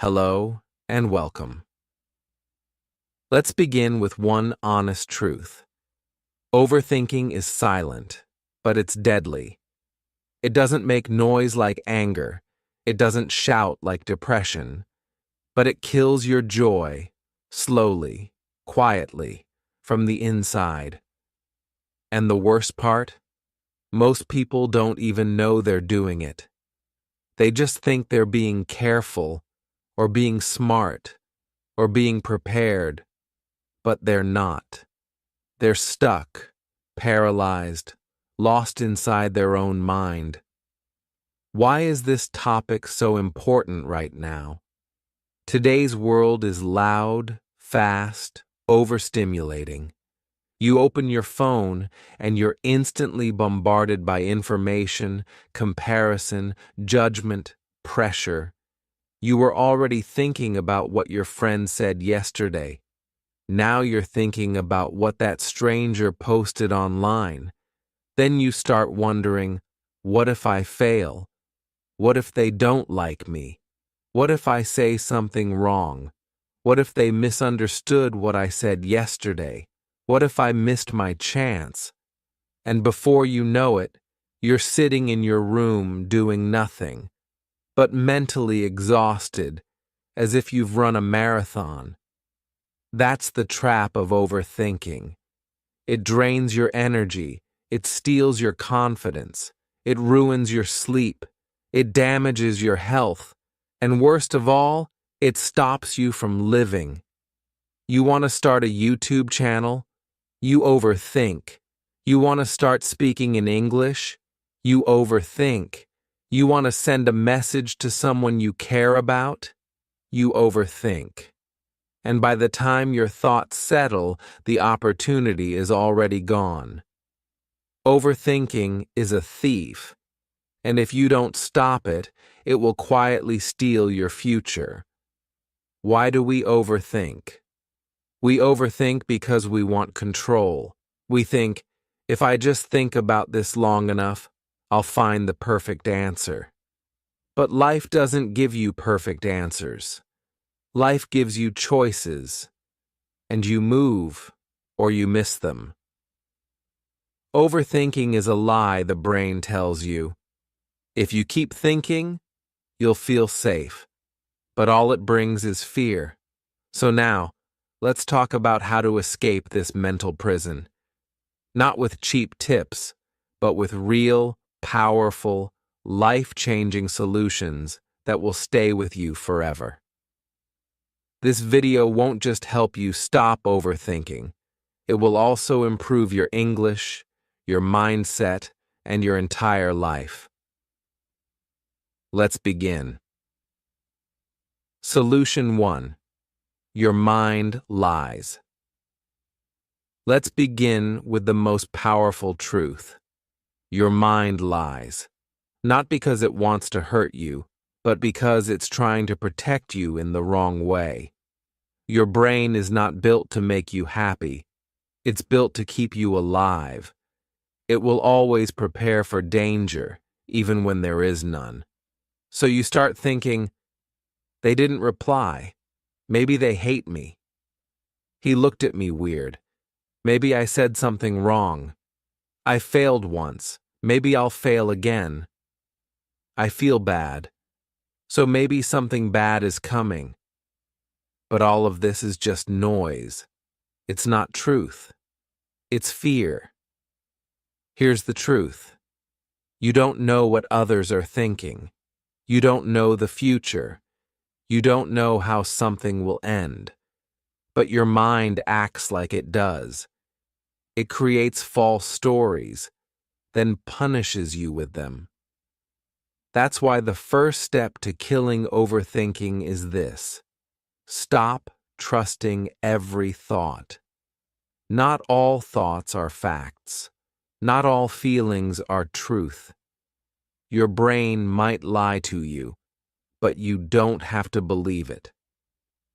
Hello and welcome. Let's begin with one honest truth. Overthinking is silent, but it's deadly. It doesn't make noise like anger. It doesn't shout like depression. But it kills your joy, slowly, quietly, from the inside. And the worst part? Most people don't even know they're doing it. They just think they're being careful, or being smart, or being prepared. But they're not. They're stuck, paralyzed, lost inside their own mind. Why is this topic so important right now? Today's world is loud, fast, overstimulating. You open your phone and you're instantly bombarded by information, comparison, judgment, pressure. You were already thinking about what your friend said yesterday. Now you're thinking about what that stranger posted online. Then you start wondering, what if I fail? What if they don't like me? What if I say something wrong? What if they misunderstood what I said yesterday? What if I missed my chance? And before you know it, you're sitting in your room doing nothing, but mentally exhausted, as if you've run a marathon. That's the trap of overthinking. It drains your energy, it steals your confidence, it ruins your sleep, it damages your health, and worst of all, it stops you from living. You want to start a YouTube channel? You overthink. You want to start speaking in English? You overthink. You want to send a message to someone you care about? You overthink. And by the time your thoughts settle, the opportunity is already gone. Overthinking is a thief, and if you don't stop it, it will quietly steal your future. Why do we overthink? We overthink because we want control. We think, if I just think about this long enough, I'll find the perfect answer. But life doesn't give you perfect answers. Life gives you choices, and you move or you miss them. Overthinking is a lie the brain tells you. If you keep thinking, you'll feel safe, but all it brings is fear. So now, let's talk about how to escape this mental prison. Not with cheap tips, but with real, powerful, life-changing solutions that will stay with you forever. This video won't just help you stop overthinking. It will also improve your English, your mindset, and your entire life. Let's begin. Solution 1. Your mind lies. Let's begin with the most powerful truth. Your mind lies. Not because it wants to hurt you, but because it's trying to protect you in the wrong way. Your brain is not built to make you happy. It's built to keep you alive. It will always prepare for danger, even when there is none. So you start thinking, they didn't reply. Maybe they hate me. He looked at me weird. Maybe I said something wrong. I failed once. Maybe I'll fail again. I feel bad. So maybe something bad is coming. But all of this is just noise. It's not truth. It's fear. Here's the truth. You don't know what others are thinking. You don't know the future. You don't know how something will end. But your mind acts like it does. It creates false stories, then punishes you with them. That's why the first step to killing overthinking is this. Stop trusting every thought. Not all thoughts are facts. Not all feelings are truth. Your brain might lie to you, but you don't have to believe it.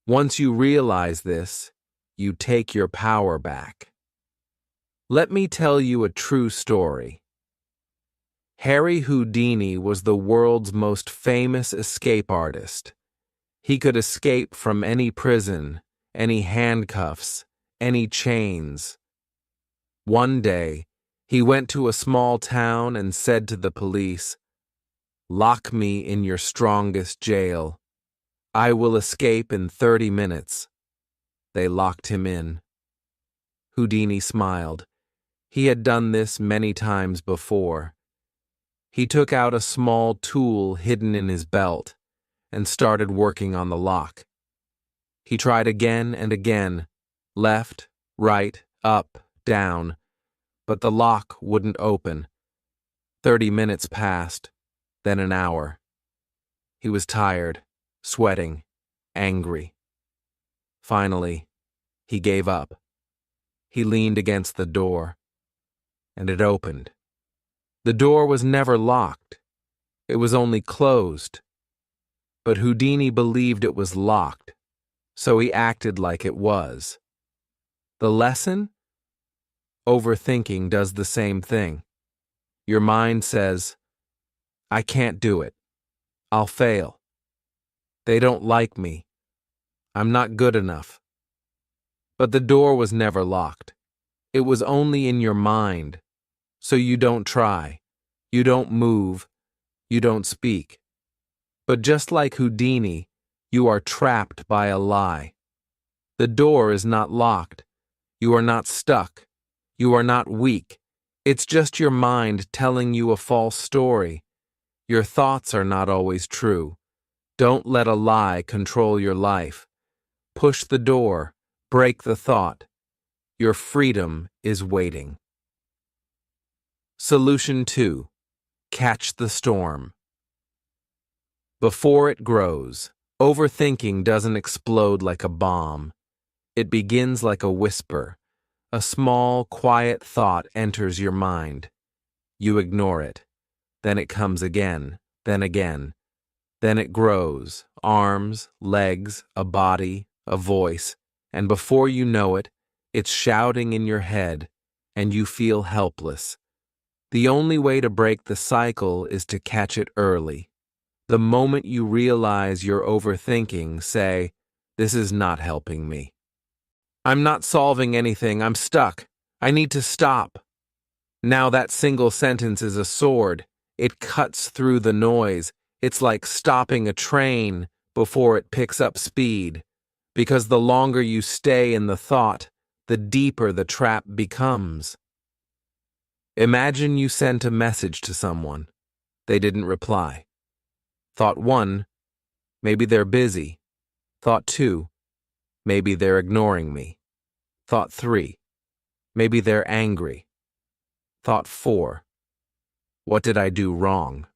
Once you realize this, you take your power back. Let me tell you a true story. Harry Houdini was the world's most famous escape artist. He could escape from any prison, any handcuffs, any chains. One day, he went to a small town and said to the police, "Lock me in your strongest jail. I will escape in 30 minutes." They locked him in. Houdini smiled. He had done this many times before. He took out a small tool hidden in his belt and started working on the lock. He tried again and again, left, right, up, down, but the lock wouldn't open. 30 minutes passed, then an hour. He was tired, sweating, angry. Finally, he gave up. He leaned against the door, and it opened. The door was never locked. It was only closed. But Houdini believed it was locked, so he acted like it was. The lesson? Overthinking does the same thing. Your mind says, "I can't do it. I'll fail. They don't like me. I'm not good enough." But the door was never locked. It was only in your mind, so you don't try, you don't move, you don't speak. But just like Houdini, you are trapped by a lie. The door is not locked. You are not stuck. You are not weak. It's just your mind telling you a false story. Your thoughts are not always true. Don't let a lie control your life. Push the door. Break the thought. Your freedom is waiting. Solution 2. Catch the storm. Before it grows, overthinking doesn't explode like a bomb. It begins like a whisper. A small, quiet thought enters your mind. You ignore it. Then it comes again, then again. Then it grows, arms, legs, a body, a voice, and before you know it, it's shouting in your head, and you feel helpless. The only way to break the cycle is to catch it early. The moment you realize you're overthinking, say, "This is not helping me. I'm not solving anything, I'm stuck. I need to stop." Now that single sentence is a sword. It cuts through the noise. It's like stopping a train before it picks up speed. Because the longer you stay in the thought, the deeper the trap becomes. Imagine you sent a message to someone. They didn't reply. Thought 1, maybe they're busy. Thought 2, maybe they're ignoring me. Thought 3, maybe they're angry. Thought 4, what did I do wrong?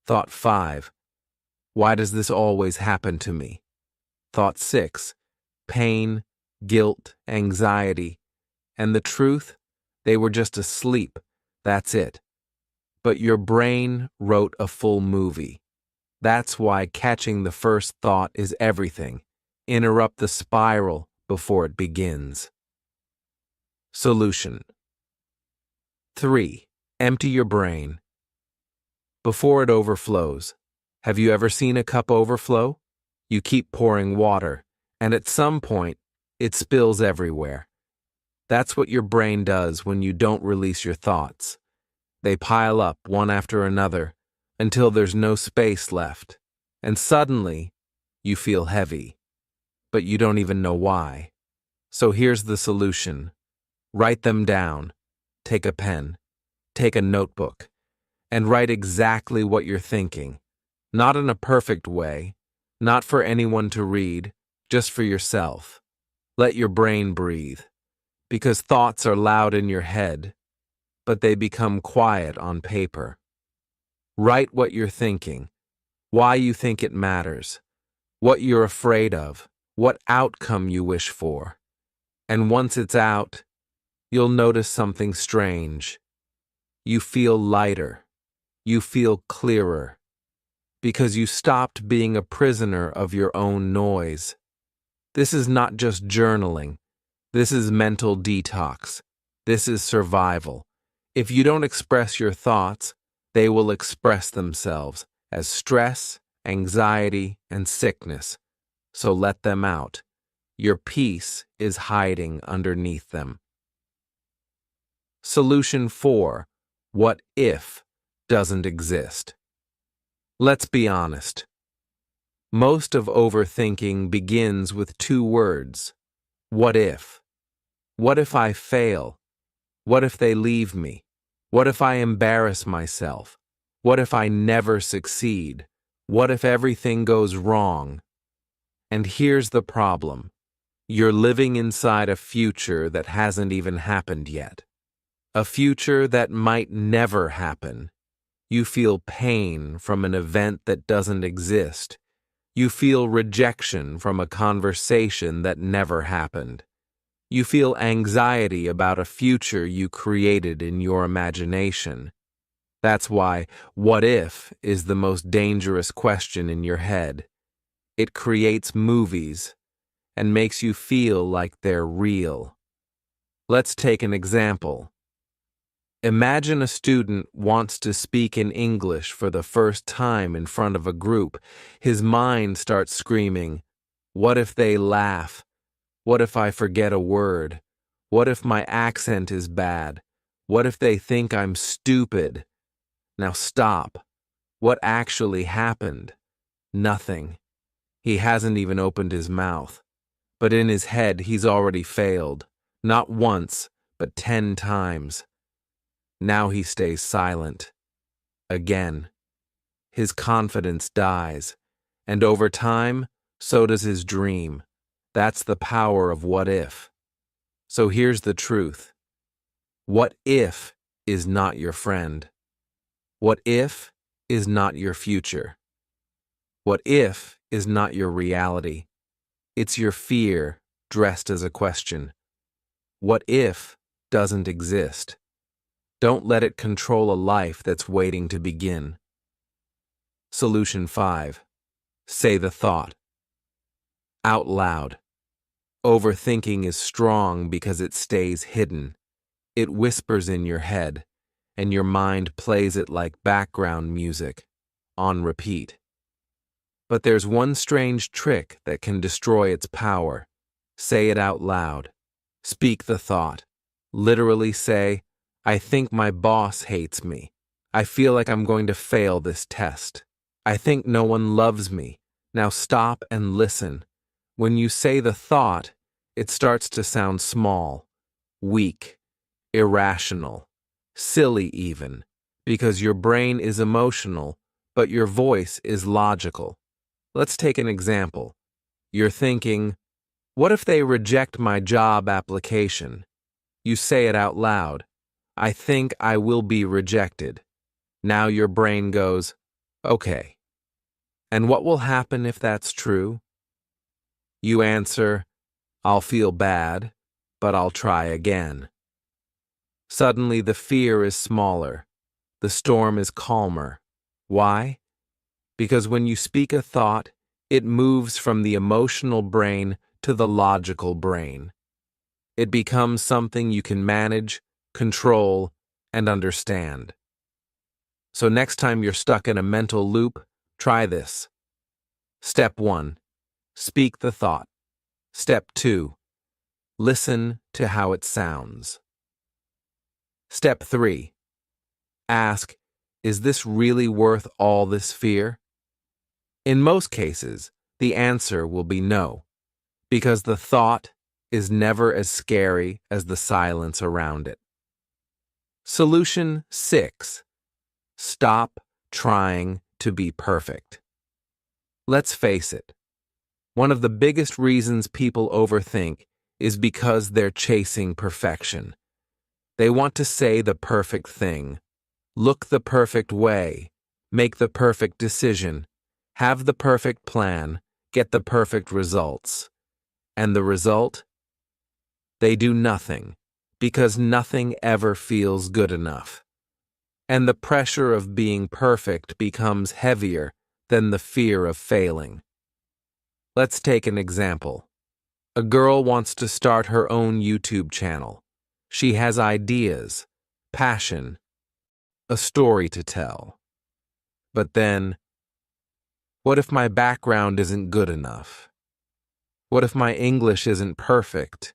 Thought 5, why does this always happen to me? Thought 6, pain, guilt, anxiety. And the truth? They were just asleep. That's it. But your brain wrote a full movie. That's why catching the first thought is everything. Interrupt the spiral before it begins. Solution 3. Empty your brain. Before it overflows. Have you ever seen a cup overflow? You keep pouring water, and at some point, it spills everywhere. That's what your brain does when you don't release your thoughts. They pile up one after another until there's no space left, and suddenly, you feel heavy. But you don't even know why. So here's the solution. Write them down. Take a pen. Take a notebook. And write exactly what you're thinking. Not in a perfect way. Not for anyone to read. Just for yourself. Let your brain breathe. Because thoughts are loud in your head, but they become quiet on paper. Write what you're thinking. Why you think it matters. What you're afraid of. What outcome you wish for. And once it's out, you'll notice something strange. You feel lighter. You feel clearer. Because you stopped being a prisoner of your own noise. This is not just journaling. This is mental detox. This is survival. If you don't express your thoughts, they will express themselves as stress, anxiety, and sickness, so let them out. Your peace is hiding underneath them. Solution 4. What if doesn't exist? Let's be honest. Most of overthinking begins with 2 words. What if? What if I fail? What if they leave me? What if I embarrass myself? What if I never succeed? What if everything goes wrong? And here's the problem. You're living inside a future that hasn't even happened yet. A future that might never happen. You feel pain from an event that doesn't exist. You feel rejection from a conversation that never happened. You feel anxiety about a future you created in your imagination. That's why what if is the most dangerous question in your head. It creates movies and makes you feel like they're real. Let's take an example. Imagine a student wants to speak in English for the first time in front of a group. His mind starts screaming, what if they laugh? What if I forget a word? What if my accent is bad? What if they think I'm stupid? Now stop. What actually happened? Nothing. He hasn't even opened his mouth. But in his head, he's already failed. Not once, but 10 times. Now he stays silent. Again. His confidence dies. And over time, so does his dream. That's the power of what if. So here's the truth. What if is not your friend. What if is not your future. What if is not your reality. It's your fear dressed as a question. What if doesn't exist. Don't let it control a life that's waiting to begin. Solution 5. Say the thought. Out loud. Overthinking is strong because it stays hidden. It whispers in your head, and your mind plays it like background music, on repeat. But there's one strange trick that can destroy its power. Say it out loud. Speak the thought. Literally say, I think my boss hates me. I feel like I'm going to fail this test. I think no one loves me. Now stop and listen. When you say the thought, it starts to sound small, weak, irrational, silly even, because your brain is emotional, but your voice is logical. Let's take an example. You're thinking, what if they reject my job application? You say it out loud. I think I will be rejected. Now your brain goes, okay. And what will happen if that's true? You answer, I'll feel bad, but I'll try again. Suddenly the fear is smaller. The storm is calmer. Why? Because when you speak a thought, it moves from the emotional brain to the logical brain. It becomes something you can manage, control, and understand. So next time you're stuck in a mental loop, try this. Step 1. Speak the thought. Step 2. Listen to how it sounds. Step 3. Ask, is this really worth all this fear? In most cases, the answer will be no, because the thought is never as scary as the silence around it. Solution 6. Stop trying to be perfect. Let's face it. One of the biggest reasons people overthink is because they're chasing perfection. They want to say the perfect thing, look the perfect way, make the perfect decision, have the perfect plan, get the perfect results. And the result? They do nothing, because nothing ever feels good enough. And the pressure of being perfect becomes heavier than the fear of failing. Let's take an example. A girl wants to start her own YouTube channel. She has ideas, passion, a story to tell. But then, What if my background isn't good enough? What if my English isn't perfect?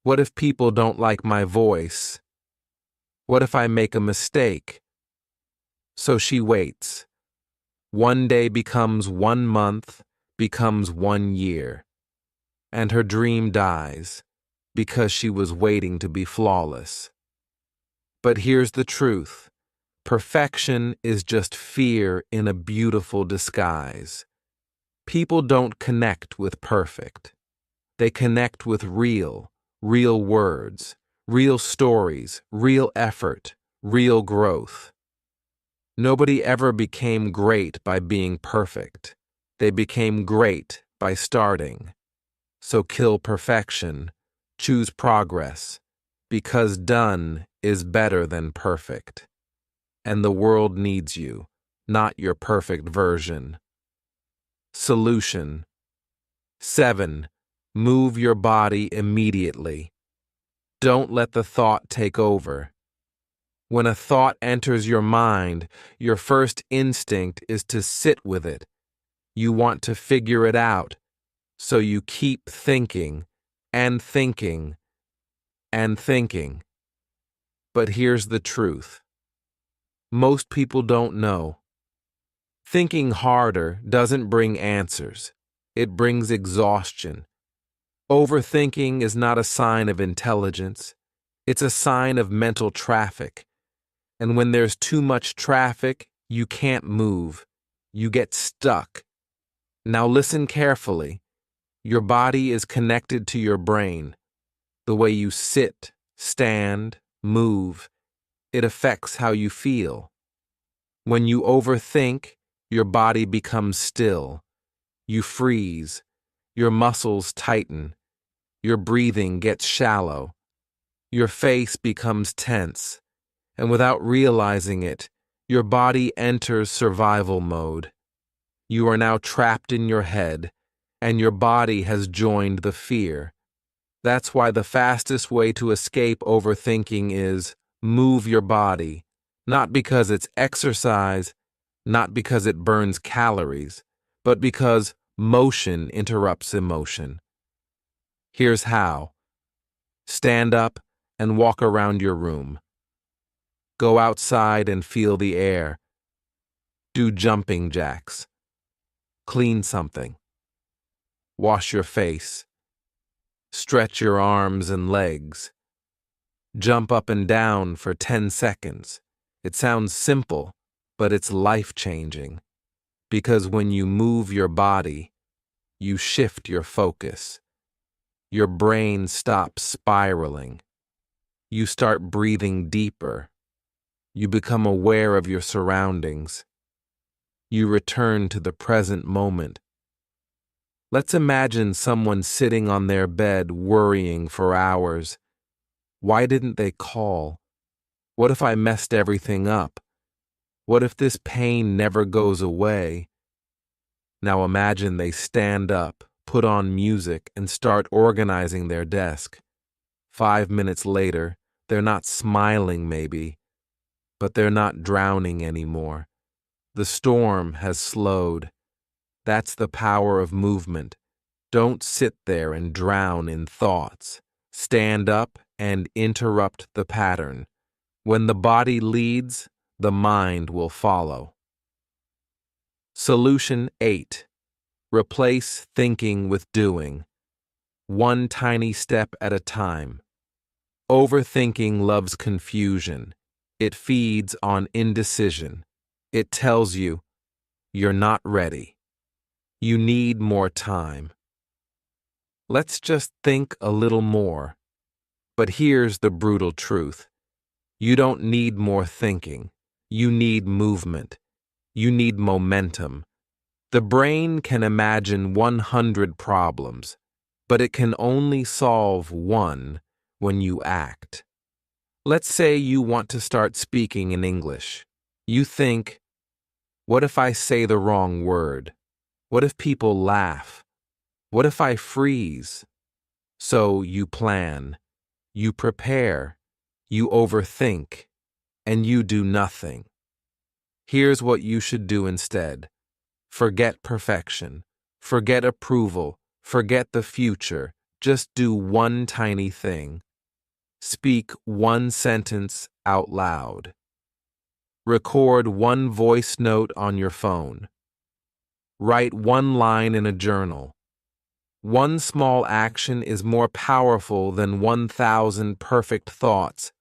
What if people don't like my voice? What if I make a mistake? So she waits. One day becomes 1 month, becomes 1 year, and her dream dies because she was waiting to be flawless. But here's the truth. Perfection is just fear in a beautiful disguise. People don't connect with perfect. They connect with real words, real stories, real effort, real growth. Nobody ever became great by being perfect. They became great by starting. So kill perfection, choose progress, because done is better than perfect. And the world needs you, not your perfect version. Solution 7. Move your body immediately. Don't let the thought take over. When a thought enters your mind, your first instinct is to sit with it. You want to figure it out, so you keep thinking and thinking and thinking. But here's the truth. Most people don't know. Thinking harder doesn't bring answers. It brings exhaustion. Overthinking is not a sign of intelligence. It's a sign of mental traffic. And when there's too much traffic, you can't move. You get stuck. Now listen carefully. Your body is connected to your brain. The way you sit, stand, move, it affects how you feel. When you overthink, your body becomes still. You freeze. Your muscles tighten. Your breathing gets shallow. Your face becomes tense. And without realizing it, your body enters survival mode. You are now trapped in your head, and your body has joined the fear. That's why the fastest way to escape overthinking is move your body, not because it's exercise, not because it burns calories, but because motion interrupts emotion. Here's how. Stand up and walk around your room. Go outside and feel the air. Do jumping jacks. Clean something. Wash your face. Stretch your arms and legs. Jump up and down for 10 seconds. It sounds simple, but it's life-changing. Because when you move your body, you shift your focus. Your brain stops spiraling. You start breathing deeper. You become aware of your surroundings. You return to the present moment. Let's imagine someone sitting on their bed worrying for hours. Why didn't they call? What if I messed everything up? What if this pain never goes away? Now imagine they stand up, put on music, and start organizing their desk. 5 minutes later, they're not smiling maybe, but they're not drowning anymore. The storm has slowed. That's the power of movement. Don't sit there and drown in thoughts. Stand up and interrupt the pattern. When the body leads, the mind will follow. Solution 8. Replace thinking with doing. One tiny step at a time. Overthinking loves confusion. It feeds on indecision. It tells you, you're not ready. You need more time. Let's just think a little more. But here's the brutal truth. You don't need more thinking. You need movement. You need momentum. The brain can imagine 100 problems, but it can only solve one when you act. Let's say you want to start speaking in English. You think, what if I say the wrong word? What if people laugh? What if I freeze? So you plan, you prepare, you overthink, and you do nothing. Here's what you should do instead. Forget perfection. Forget approval. Forget the future. Just do one tiny thing. Speak one sentence out loud. Record one voice note on your phone. Write one line in a journal. One small action is more powerful than 1,000 perfect thoughts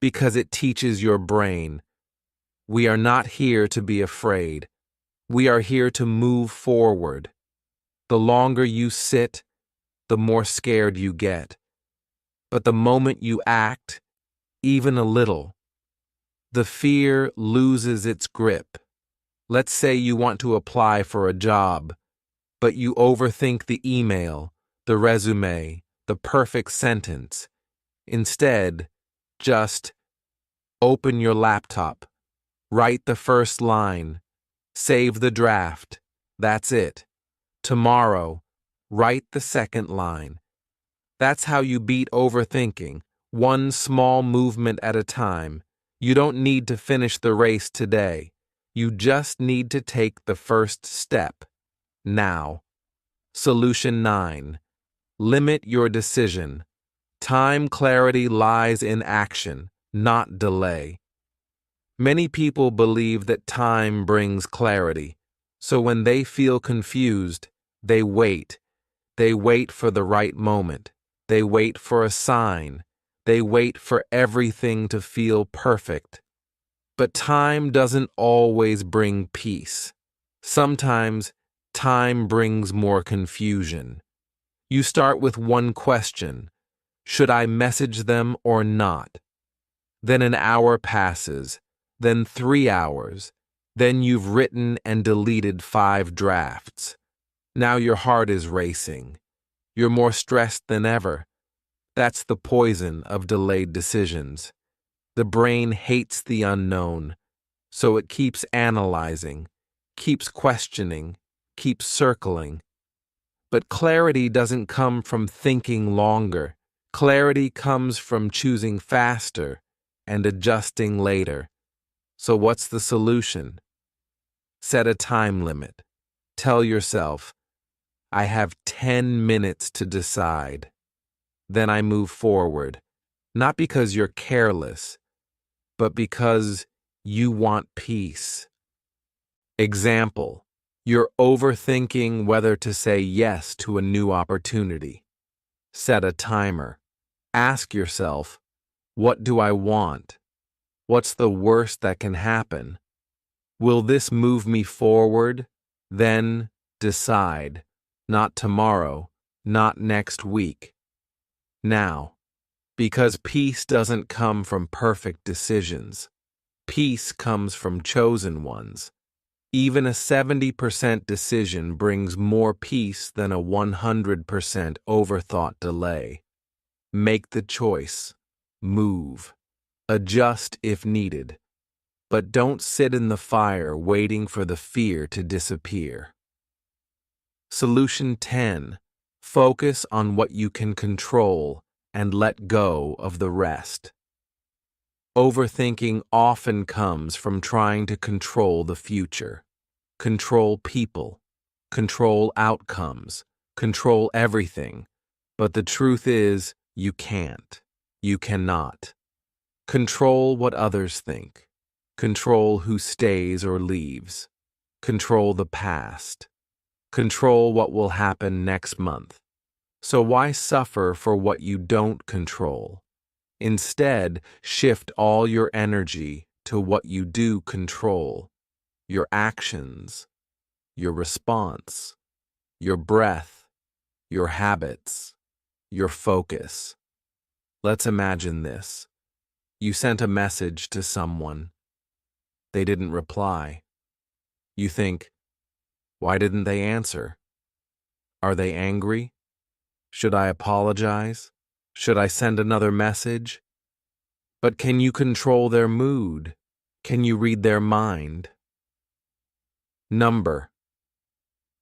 because it teaches your brain. We are not here to be afraid. We are here to move forward. The longer you sit, the more scared you get. But the moment you act, even a little, the fear loses its grip. Let's say you want to apply for a job, but you overthink the email, the resume, the perfect sentence. Instead, just open your laptop, write the first line, save the draft. That's it. Tomorrow, write the second line. That's how you beat overthinking, one small movement at a time. You don't need to finish the race today. You just need to take the first step. Now. Solution 9. Limit your decision. Time clarity lies in action, not delay. Many people believe that time brings clarity, so when they feel confused, they wait. They wait for the right moment. They wait for a sign. They wait for everything to feel perfect. But time doesn't always bring peace. Sometimes time brings more confusion. You start with one question: should I message them or not? Then an hour passes, then 3 hours, then you've written and deleted 5 drafts. Now your heart is racing. You're more stressed than ever. That's the poison of delayed decisions. The brain hates the unknown, so it keeps analyzing, keeps questioning, keeps circling. But clarity doesn't come from thinking longer. Clarity comes from choosing faster and adjusting later. So what's the solution? Set a time limit. Tell yourself, I have 10 minutes to decide. Then I move forward, not because you're careless, but because you want peace. Example, you're overthinking whether to say yes to a new opportunity. Set a timer. Ask yourself, what do I want? What's the worst that can happen? Will this move me forward? Then decide. Not tomorrow, not next week. Now, because peace doesn't come from perfect decisions. Peace comes from chosen ones. Even a 70% decision brings more peace than a 100% overthought delay. Make the choice. Move. Adjust if needed. But don't sit in the fire waiting for the fear to disappear. Solution 10. Focus on what you can control and let go of the rest. Overthinking often comes from trying to control the future, control people, control outcomes, control everything. But the truth is, you can't. You cannot. Control what others think. Control who stays or leaves. Control the past. Control what will happen next month. So why suffer for what you don't control? Instead, shift all your energy to what you do control. Your actions, your response, your breath, your habits, your focus. Let's imagine this. You sent a message to someone. They didn't reply. You think, why didn't they answer? Are they angry? Should I apologize? Should I send another message? But can you control their mood? Can you read their mind? Number.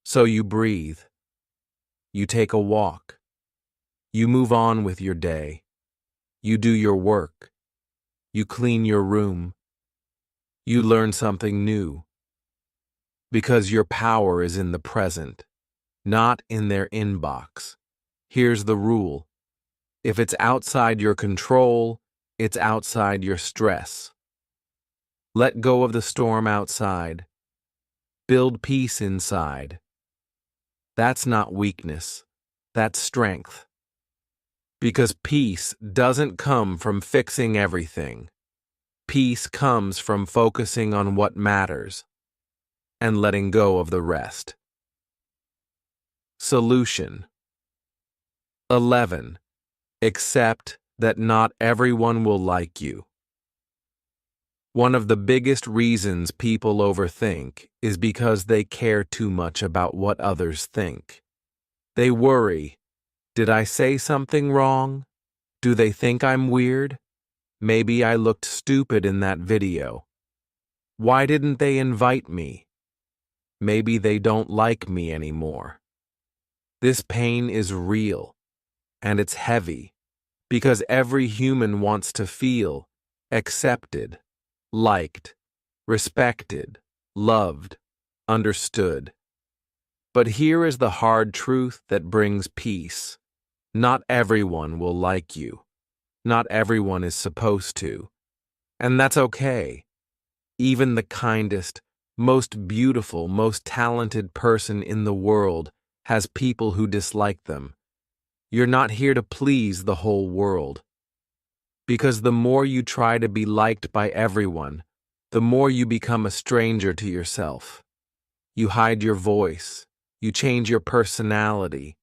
So you breathe. You take a walk. You move on with your day. You do your work. You clean your room. You learn something new. Because your power is in the present, not in their inbox. Here's the rule. If it's outside your control, it's outside your stress. Let go of the storm outside. Build peace inside. That's not weakness. That's strength. Because peace doesn't come from fixing everything. Peace comes from focusing on what matters and letting go of the rest. Solution 11. Accept that not everyone will like you. One of the biggest reasons people overthink is because they care too much about what others think. They worry, did I say something wrong? Do they think I'm weird? Maybe I looked stupid in that video. Why didn't they invite me? Maybe they don't like me anymore. This pain is real, and it's heavy, because every human wants to feel accepted, liked, respected, loved, understood. But here is the hard truth that brings peace. Not everyone will like you. Not everyone is supposed to. And that's okay. Even the kindest, most beautiful, most talented person in the world has people who dislike them. You're not here to please the whole world. Because the more you try to be liked by everyone, the more you become a stranger to yourself. You hide your voice. You change your personality.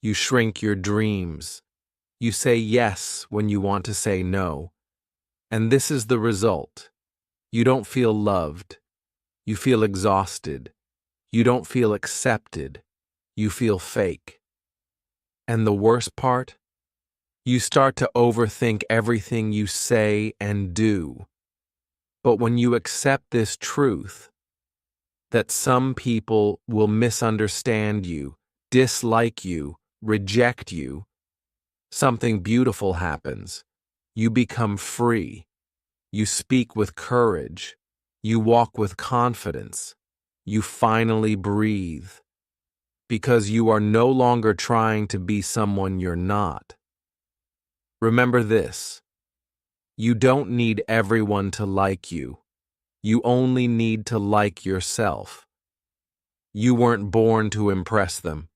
You shrink your dreams. You say yes when you want to say no. And this is the result. You don't feel loved. You feel exhausted. You don't feel accepted. You feel fake. And the worst part? You start to overthink everything you say and do. But when you accept this truth, that some people will misunderstand you, dislike you, reject you, something beautiful happens. You become free. You speak with courage. You walk with confidence. You finally breathe. Because you are no longer trying to be someone you're not. Remember this. You don't need everyone to like you. You only need to like yourself. You weren't born to impress them.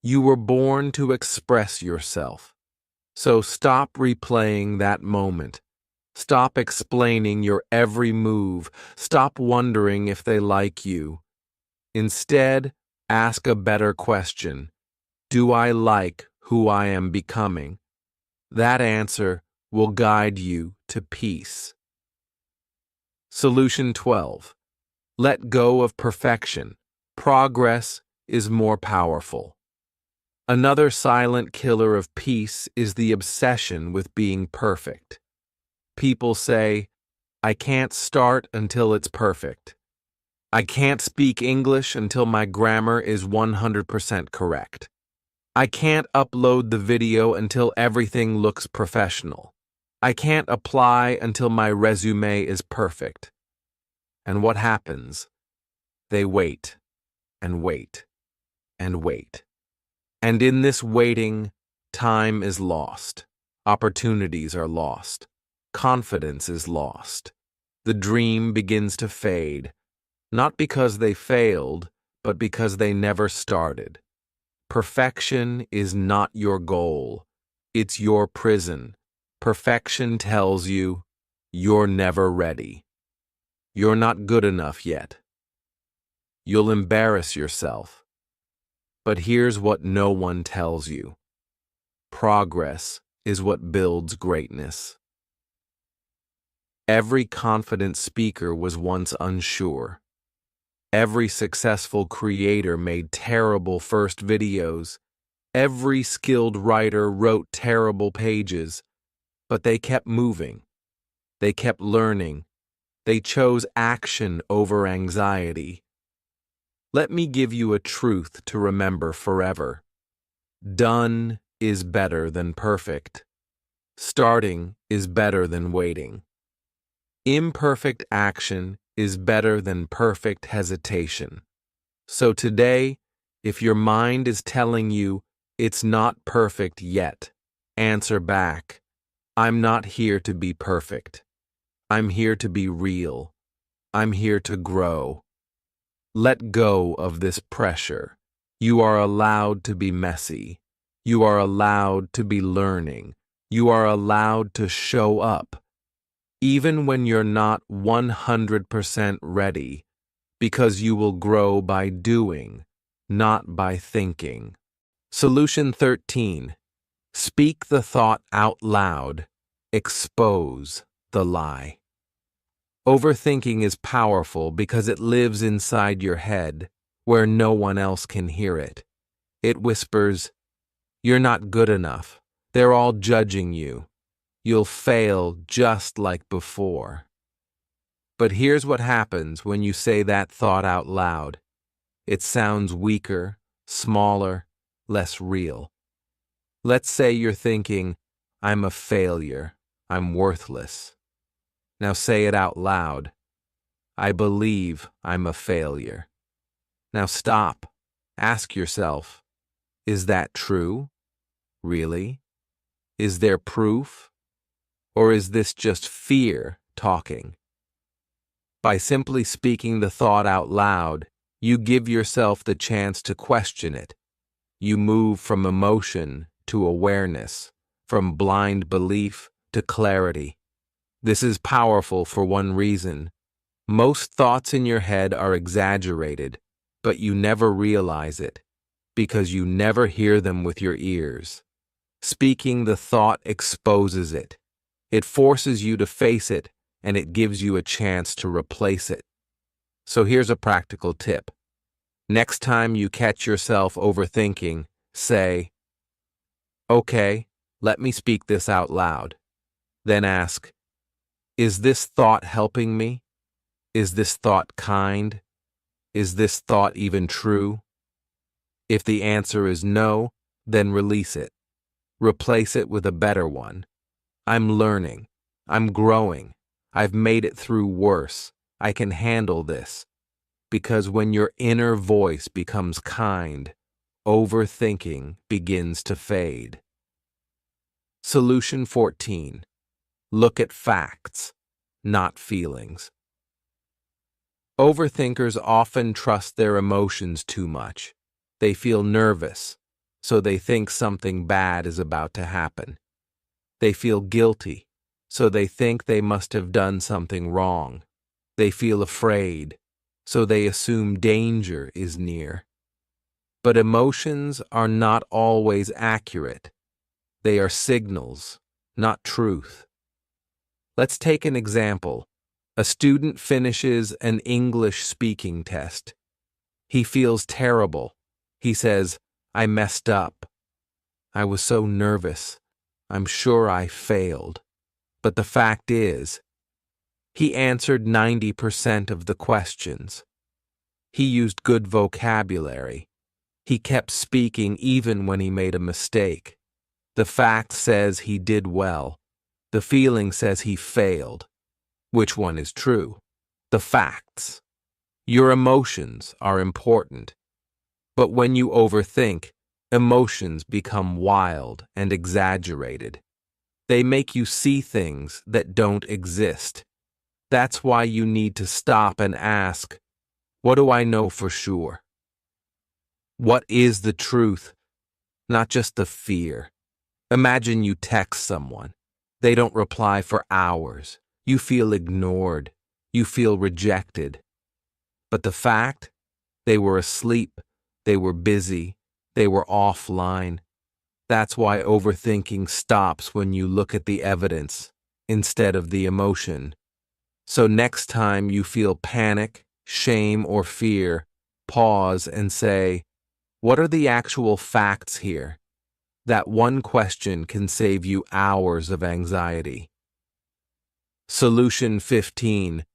You were born to express yourself. So stop replaying that moment. Stop explaining your every move. Stop wondering if they like you. Instead, ask a better question. Do I like who I am becoming? That answer will guide you to peace. Solution 12. Let go of perfection. Progress is more powerful. Another silent killer of peace is the obsession with being perfect. People say, I can't start until it's perfect. I can't speak English until my grammar is 100% correct. I can't upload the video until everything looks professional. I can't apply until my resume is perfect. And what happens? They wait, and wait, and wait. And in this waiting, time is lost. Opportunities are lost. Confidence is lost. The dream begins to fade, not because they failed, but because they never started. Perfection is not your goal. It's your prison. Perfection tells you you're never ready. You're not good enough yet. You'll embarrass yourself. But here's what no one tells you. Progress is what builds greatness. Every confident speaker was once unsure. Every successful creator made terrible first videos. Every skilled writer wrote terrible pages. But they kept moving. They kept learning. They chose action over anxiety. Let me give you a truth to remember forever. Done is better than perfect. Starting is better than waiting. Imperfect action is better than perfect hesitation. So today, if your mind is telling you it's not perfect yet, answer back, I'm not here to be perfect. I'm here to be real. I'm here to grow. Let go of this pressure. You are allowed to be messy. You are allowed to be learning. You are allowed to show up, even when you're not 100% ready, because you will grow by doing, not by thinking. Solution 13. Speak the thought out loud. Expose the lie. Overthinking is powerful because it lives inside your head, where no one else can hear it. It whispers, "You're not good enough. They're all judging you. You'll fail just like before." But here's what happens when you say that thought out loud. It sounds weaker, smaller, less real. Let's say you're thinking, "I'm a failure. I'm worthless." Now say it out loud. "I believe I'm a failure." Now stop. Ask yourself, is that true? Really? Is there proof? Or is this just fear talking? By simply speaking the thought out loud, you give yourself the chance to question it. You move from emotion to awareness, from blind belief to clarity. This is powerful for one reason. Most thoughts in your head are exaggerated, but you never realize it, because you never hear them with your ears. Speaking the thought exposes it. It forces you to face it, and it gives you a chance to replace it. So here's a practical tip. Next time you catch yourself overthinking, say, "Okay, let me speak this out loud." Then ask, is this thought helping me? Is this thought kind? Is this thought even true? If the answer is no, then release it. Replace it with a better one. "I'm learning. I'm growing. I've made it through worse. I can handle this." Because when your inner voice becomes kind, overthinking begins to fade. Solution 14. Look at facts, not feelings. Overthinkers often trust their emotions too much. They feel nervous, so they think something bad is about to happen. They feel guilty, so they think they must have done something wrong. They feel afraid, so they assume danger is near. But emotions are not always accurate. They are signals, not truth. Let's take an example. A student finishes an English speaking test. He feels terrible. He says, "I messed up. I was so nervous. I'm sure I failed." But the fact is, he answered 90% of the questions. He used good vocabulary. He kept speaking even when he made a mistake. The fact says he did well. The feeling says he failed. Which one is true? The facts. Your emotions are important. But when you overthink, emotions become wild and exaggerated. They make you see things that don't exist. That's why you need to stop and ask, what do I know for sure? What is the truth? Not just the fear. Imagine you text someone. They don't reply for hours. You feel ignored. You feel rejected. But the fact? They were asleep. They were busy. They were offline. That's why overthinking stops when you look at the evidence instead of the emotion. So next time you feel panic, shame, or fear, pause and say, what are the actual facts here? That one question can save you hours of anxiety. Solution 15.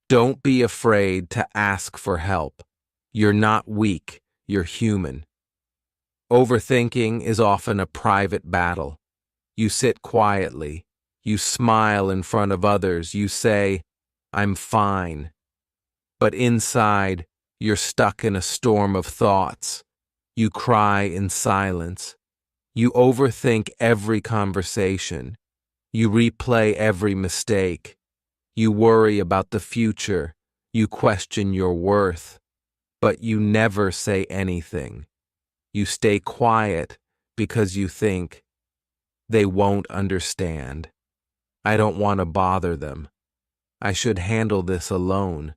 Don't be afraid to ask for help. You're not weak, you're human. Overthinking is often a private battle. You sit quietly. You smile in front of others. You say, "I'm fine." But inside, you're stuck in a storm of thoughts. You cry in silence. You overthink every conversation. You replay every mistake. You worry about the future. You question your worth. But you never say anything. You stay quiet because you think, they won't understand. I don't want to bother them. I should handle this alone.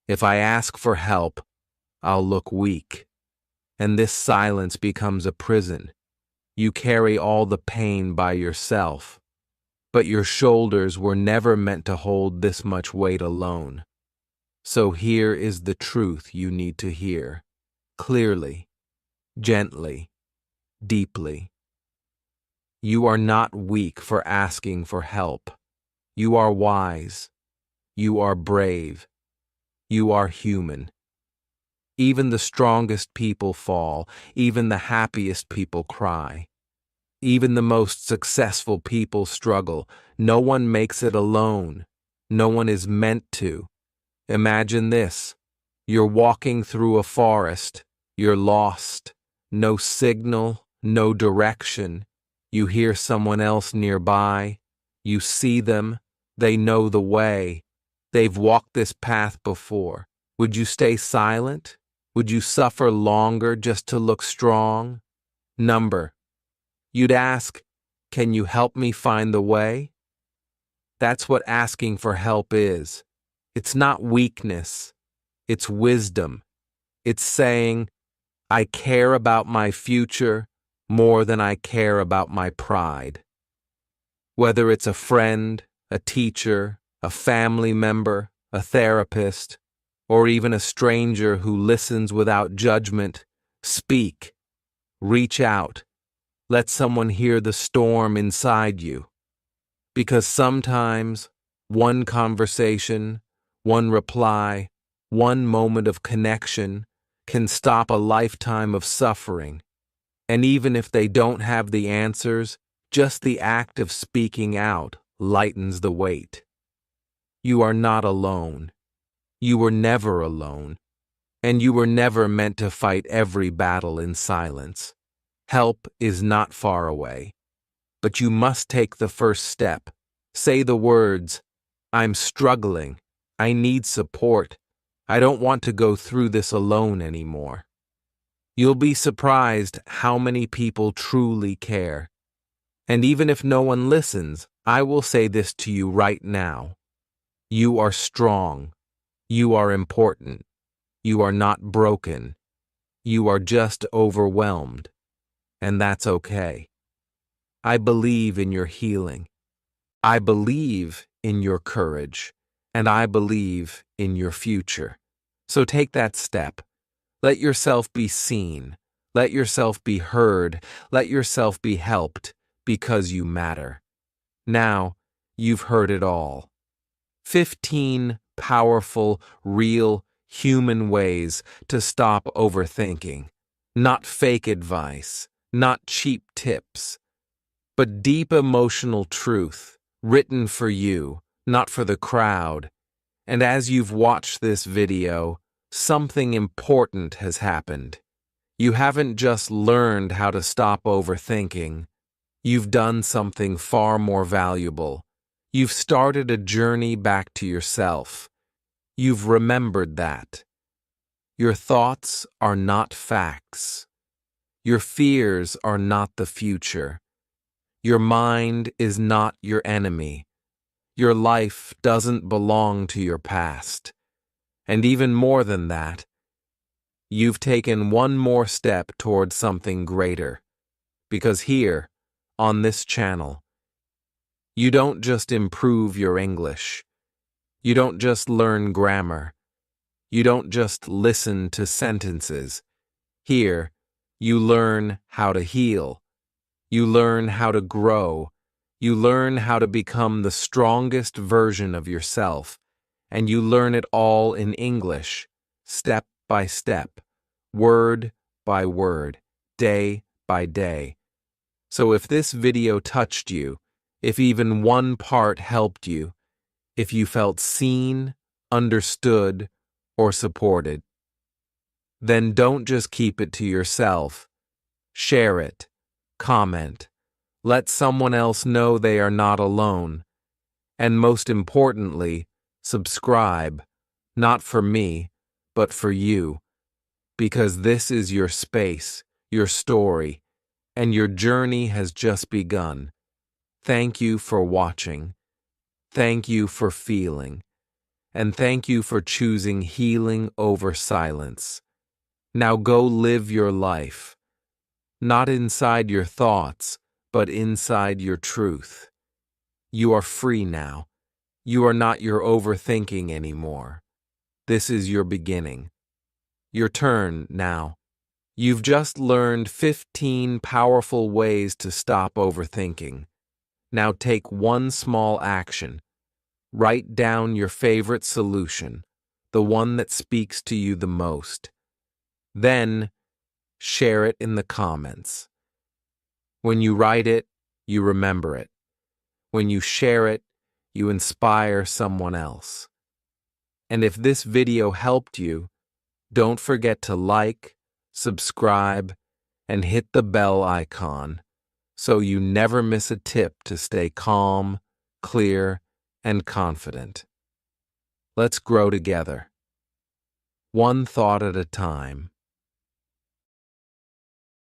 If I ask for help, I'll look weak. And this silence becomes a prison. You carry all the pain by yourself. But your shoulders were never meant to hold this much weight alone. So here is the truth you need to hear. Clearly, gently, deeply. You are not weak for asking for help. You are wise. You are brave. You are human. Even the strongest people fall. Even the happiest people cry. Even the most successful people struggle. No one makes it alone. No one is meant to. Imagine this. You're walking through a forest. You're lost. No signal, no direction. You hear someone else nearby. You see them. They know the way. They've walked this path before. Would you stay silent? Would you suffer longer just to look strong? You'd ask, can you help me find the way? That's what asking for help is. It's not weakness. It's wisdom. It's saying, I care about my future more than I care about my pride. Whether it's a friend, a teacher, a family member, a therapist, or even a stranger who listens without judgment, speak. Reach out. Let someone hear the storm inside you. Because sometimes one conversation, one reply, one moment of connection can stop a lifetime of suffering. And even if they don't have the answers, just the act of speaking out lightens the weight. You are not alone. You were never alone. And you were never meant to fight every battle in silence. Help is not far away. But you must take the first step. Say the words, I'm struggling. I need support. I don't want to go through this alone anymore. You'll be surprised how many people truly care. And even if no one listens, I will say this to you right now. You are strong. You are important. You are not broken. You are just overwhelmed. And that's okay. I believe in your healing. I believe in your courage. And I believe in your future. So take that step. Let yourself be seen. Let yourself be heard. Let yourself be helped, because you matter. Now, you've heard it all. 15 powerful, real, human ways to stop overthinking. Not fake advice, not cheap tips, but deep emotional truth, written for you, not for the crowd. And as you've watched this video, something important has happened. You haven't just learned how to stop overthinking. You've done something far more valuable. You've started a journey back to yourself. You've remembered that. Your thoughts are not facts. Your fears are not the future. Your mind is not your enemy. Your life doesn't belong to your past. And even more than that, you've taken one more step toward something greater. Because here, on this channel, you don't just improve your English. You don't just learn grammar. You don't just listen to sentences. Here, you learn how to heal. You learn how to grow. You learn how to become the strongest version of yourself. And you learn it all in English, step by step, word by word, day by day. So if this video touched you, if even one part helped you, if you felt seen, understood, or supported, then don't just keep it to yourself. Share it, comment, let someone else know they are not alone, and most importantly, subscribe, not for me, but for you, because this is your space, your story, and your journey has just begun. Thank you for watching. Thank you for feeling. And thank you for choosing healing over silence. Now go live your life. Not inside your thoughts, but inside your truth. You are free now. You are not your overthinking anymore. This is your beginning. Your turn now. You've just learned 15 powerful ways to stop overthinking. Now take one small action. Write down your favorite solution, the one that speaks to you the most. Then, share it in the comments. When you write it, you remember it. When you share it, you inspire someone else. And if this video helped you, don't forget to like, subscribe, and hit the bell icon so you never miss a tip to stay calm, clear, and confident. Let's grow together. One thought at a time.